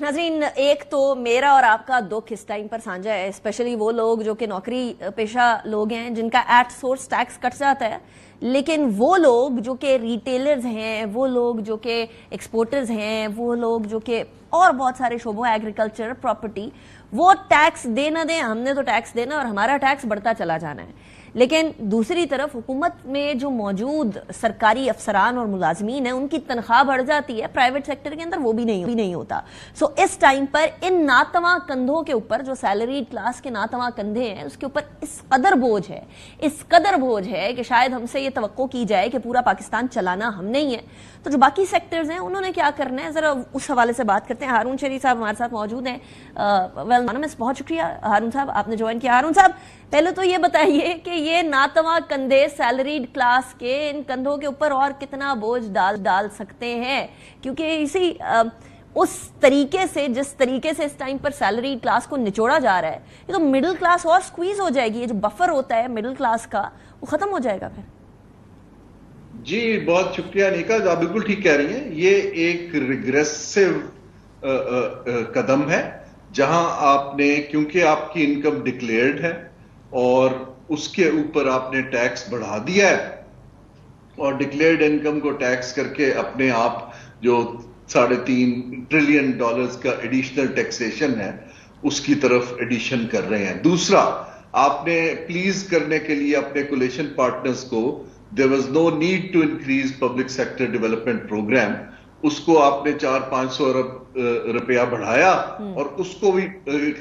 नाज़रीन, एक तो मेरा और आपका दुख इस टाइम पर साझा है, स्पेशली वो लोग जो कि नौकरी पेशा लोग हैं जिनका एट सोर्स टैक्स कट जाता है, लेकिन वो लोग जो कि रिटेलर्स हैं, वो लोग जो कि एक्सपोर्टर्स हैं, वो लोग जो कि और बहुत सारे शोबों, एग्रीकल्चर, प्रॉपर्टी, वो टैक्स दे ना दें, हमने तो टैक्स देना और हमारा टैक्स बढ़ता चला जाना है। लेकिन दूसरी तरफ हुकूमत में जो मौजूद सरकारी अफसरान और मुलाजमीन हैं उनकी तनख्वाह बढ़ जाती है, प्राइवेट सेक्टर के अंदर वो भी नहीं होता। सो इस टाइम पर इन नातवा कंधों के ऊपर, जो सैलरीड क्लास के नातवा कंधे हैं, उसके ऊपर इस कदर बोझ है कि शायद हमसे ये तवक्को की जाए कि पूरा पाकिस्तान चलाना हमने ही है। तो जो बाकी सेक्टर्स हैं उन्होंने क्या करना है, जरा उस हवाले से बात करते हैं। हारून शरीफ साहब हमारे साथ मौजूद हैं। बहुत शुक्रिया हारून साहब, आपने ज्वाइन किया। हारून साहब, पहले तो ये बताइए कि ये नातवा कंधे सैलरीड क्लास के इन कंधों के ऊपर और कितना बोझ डाल सकते हैं, क्योंकि इसी उस तरीके से, जिस तरीके से इस टाइम पर सैलरीड क्लास को निचोड़ा जा रहा है, ये तो मिडिल क्लास और स्क्वीज हो जाएगी। ये जो बफर होता है मिडिल क्लास का, वो खत्म हो जाएगा फिर। जी बहुत शुक्रिया निका, आप बिल्कुल ठीक कह रही हैं। ये एक रिग्रेसिव कदम है जहां आपने, क्योंकि आपकी इनकम डिक्लेयर्ड है और उसके ऊपर आपने टैक्स बढ़ा दिया है और डिक्लेयर्ड इनकम को टैक्स करके अपने आप जो $3.5 ट्रिलियन का एडिशनल टैक्सेशन है उसकी तरफ एडिशन कर रहे हैं। दूसरा, आपने प्लीज करने के लिए अपने कोलिशन पार्टनर्स को, there was no need to increase public sector development program, उसको आपने 400-500 अरब रुपया बढ़ाया और उसको भी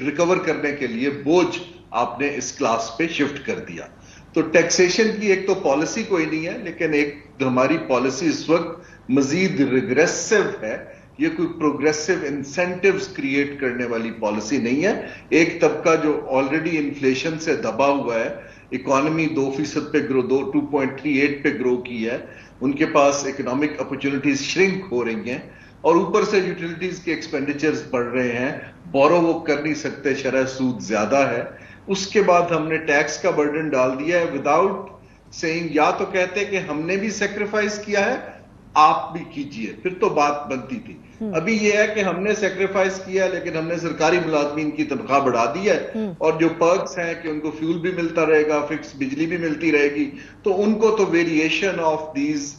रिकवर करने के लिए बोझ आपने इस क्लास पे शिफ्ट कर दिया। तो टैक्सेशन की एक तो पॉलिसी कोई नहीं है, लेकिन एक हमारी पॉलिसी इस वक्त मजीद रिग्रेसिव है। ये कोई प्रोग्रेसिव इंसेंटिव्स क्रिएट करने वाली पॉलिसी नहीं है। एक तबका जो ऑलरेडी इन्फ्लेशन से दबा हुआ है, इकोनॉमी 2% पे ग्रो, 2.38 पे ग्रो की है, उनके पास इकोनॉमिक अपॉर्चुनिटीज श्रिंक हो रही हैं और ऊपर से यूटिलिटीज के एक्सपेंडिचर्स बढ़ रहे हैं, बोरो वो कर नहीं सकते, शरह सूद ज्यादा है। उसके बाद हमने टैक्स का बर्डन डाल दिया है विदाउट सेइंग, या तो कहते कि हमने भी सेक्रीफाइस किया है, आप भी कीजिए, फिर तो बात बनती थी। अभी यह है कि हमने सेक्रीफाइस किया लेकिन हमने सरकारी मुलाजमीन की तनख्वाह बढ़ा दी है और जो पर्क्स हैं कि उनको फ्यूल भी मिलता रहेगा, फिक्स बिजली भी मिलती रहेगी, तो उनको तो वेरिएशन ऑफ दीज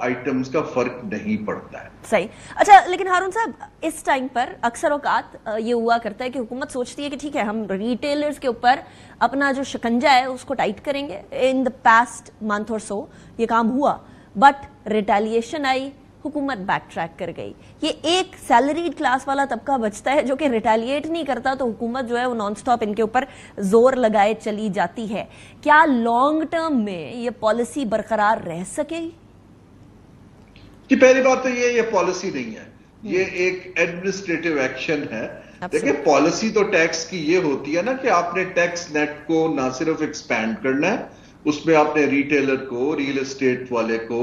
आइटम्स का फर्क नहीं पड़ता है। सही। अच्छा, लेकिन हारून साहब, इस टाइम पर अक्सर औकात ये हुआ करता है कि हुकूमत सोचती है कि ठीक है, हम रिटेलर्स के ऊपर अपना जो शिकंजा है उसको टाइट करेंगे। इन द पास्ट मंथ और सो ये काम हुआ, बट रिटेलिएशन आई, हुकूमत बैक ट्रैक कर गई। ये एक सैलरीड क्लास वाला तबका बचता है जो कि रिटेलिएट नहीं करता, तो हुकूमत जो है वो नॉन स्टॉप इनके ऊपर जोर लगाए चली जाती है। क्या लॉन्ग टर्म में ये पॉलिसी बरकरार रह सकेगी? कि पहली बात तो ये पॉलिसी नहीं है, ये एक एडमिनिस्ट्रेटिव एक्शन है। देखिए, पॉलिसी तो टैक्स की ये होती है ना कि आपने टैक्स नेट को ना सिर्फ एक्सपैंड करना है, उसमें आपने रिटेलर को, रियल एस्टेट वाले को,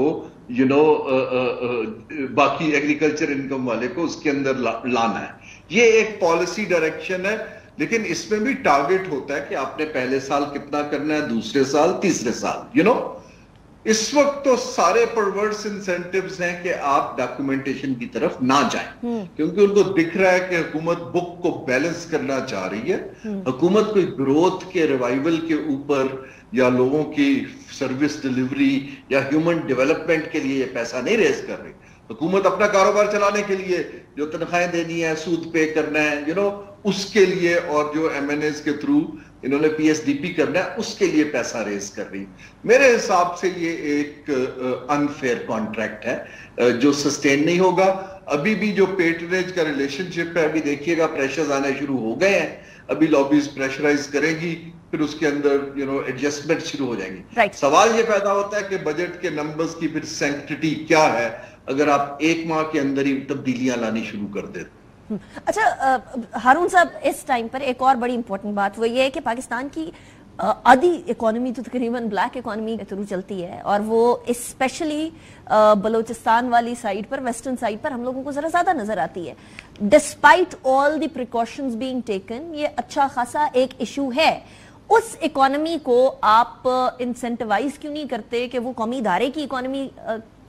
बाकी एग्रीकल्चर इनकम वाले को उसके अंदर लाना है। ये एक पॉलिसी डायरेक्शन है, लेकिन इसमें भी टारगेट होता है कि आपने पहले साल कितना करना है, दूसरे साल, तीसरे साल। इस वक्त तो सारे परवर्स इंसेंटिव्स हैं कि आप डॉक्यूमेंटेशन की तरफ ना जाएं, क्योंकि उनको दिख रहा है कि हुकूमत बुक को बैलेंस करना चाह रही है। हुकूमत कोई ग्रोथ के रिवाइवल के ऊपर या लोगों की सर्विस डिलीवरी या ह्यूमन डेवलपमेंट के लिए ये पैसा नहीं रेज कर रही। हुकूमत अपना कारोबार चलाने के लिए जो तनख्वाहें देनी है, सूद पे करना है, उसके लिए, और जो MNAs के थ्रू इन्होंने PSDP करना है, उसके लिए पैसा रेज कर रही। मेरे हिसाब से ये एक अनफेयर कॉन्ट्रैक्ट है जो सस्टेन नहीं होगा। अभी भी जो पेट्रनेज का रिलेशनशिप है, अभी देखिएगा प्रेशर्स आने शुरू हो गए हैं। अभी लॉबीज प्रेशराइज करेंगी, फिर उसके अंदर एडजस्टमेंट शुरू हो जाएंगी। सवाल ये पैदा होता है कि बजट के नंबर्स की फिर सैंक्टिटी क्या है अगर आप एक माह के अंदर ही तब्दीलियां लानी शुरू कर देते। अच्छा हारून साहब, इस टाइम पर एक और बड़ी इंपॉर्टेंट बात वो ये है कि पाकिस्तान की आधी इकोनॉमी तो तकरीबन ब्लैक इकोनॉमी के थ्रू चलती है, और वो स्पेशली बलोचिस्तान वाली साइड पर, वेस्टर्न साइड पर हम लोगों को जरा ज्यादा नजर आती है। Despite all the precautions being taken, ये अच्छा खासा एक इशू है। उस इकोनॉमी को आप इंसेंटिवाइज क्यों नहीं करते कि वो कौमी इदारे की इकोनॉमी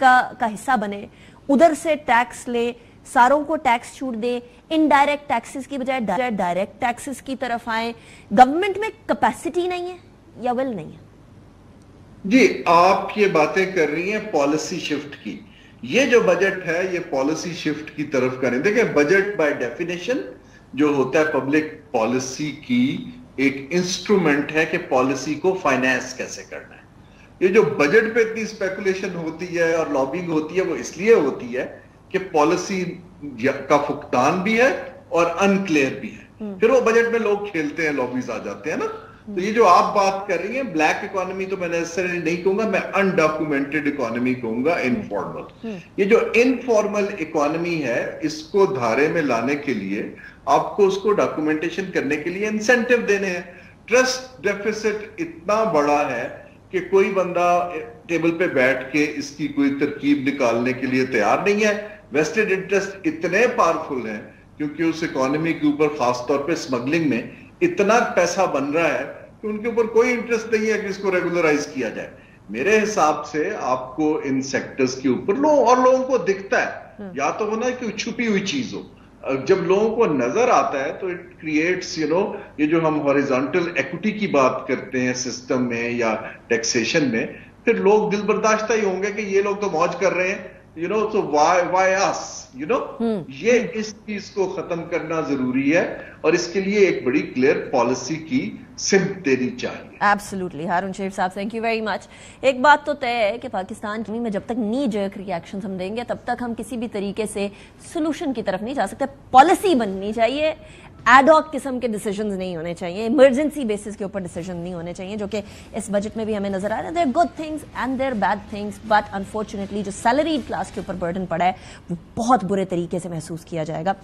का हिस्सा बने, उधर से टैक्स ले, सारों को टैक्स छूट दें, इनडायरेक्ट टैक्सेस की बजाय डायरेक्ट टैक्सेस की तरफ आए। गवर्नमेंट में कैपेसिटी नहीं है या विल नहीं है? जी, आप ये बातें कर रही हैं पॉलिसी शिफ्ट की। ये जो बजट है ये पॉलिसी शिफ्ट की तरफ करें। देखिए, बजट बाय डेफिनेशन जो होता है पब्लिक पॉलिसी की एक इंस्ट्रूमेंट है कि पॉलिसी को फाइनेंस कैसे करना है। ये जो बजट पे इतनी स्पेकुलेशन होती है और लॉबिंग होती है, वो इसलिए होती है कि पॉलिसी का फुकदान भी है और अनक्लियर भी है। फिर वो बजट में लोग खेलते हैं, लॉबीज आ जाते हैं ना। तो ये जो आप बात कर रही हैं ब्लैक इकोनॉमी, तो मैं नेसेसरी नहीं कहूंगा, मैं अनडॉक्यूमेंटेड इकोनॉमी कहूंगा, इनफॉर्मल। ये जो इनफॉर्मल इकोनॉमी है, इसको धारे में लाने के लिए आपको उसको डॉक्यूमेंटेशन करने के लिए इंसेंटिव देने हैं। ट्रस्ट डेफिसिट इतना बड़ा है कि कोई बंदा टेबल पे बैठ के इसकी कोई तरकीब निकालने के लिए तैयार नहीं है। वेस्टेड इंटरेस्ट इतने पावरफुल हैं क्योंकि उस इकोनॉमी के ऊपर खासतौर पे स्मगलिंग में इतना पैसा बन रहा है कि उनके ऊपर कोई इंटरेस्ट नहीं है कि इसको रेगुलराइज किया जाए। मेरे हिसाब से आपको इन सेक्टर्स के ऊपर लोगों को दिखता है, या तो होना कि छुपी हुई चीज हो। जब लोगों को नजर आता है तो इट क्रिएट्स ये जो हम हॉरिजॉन्टल इक्विटी की बात करते हैं सिस्टम में या टैक्सेशन में, फिर लोग दिल बर्दाश्त ही होंगे कि ये लोग तो मौज कर रहे हैं, so why us, ये इस चीज को खत्म करना जरूरी है और इसके लिए एक बड़ी क्लियर पॉलिसी की सिम्त देनी चाहिए। एब्सोल्युटली हारून शेख साहब, थैंक यू वेरी मच। एक बात तो तय है कि पाकिस्तान में जब तक नी जर्क रिएक्शन हम देंगे तब तक हम किसी भी तरीके से सोल्यूशन की तरफ नहीं जा सकते। पॉलिसी बननी चाहिए, एडॉक किस्म के डिसीजंस नहीं होने चाहिए, इमरजेंसी बेसिस के ऊपर डिसीजन नहीं होने चाहिए, जो कि इस बजट में भी हमें नजर आ रहा है। There good things and there bad things, but unfortunately जो सैलरीड क्लास के ऊपर बर्डन पड़ा है वो बहुत बुरे तरीके से महसूस किया जाएगा।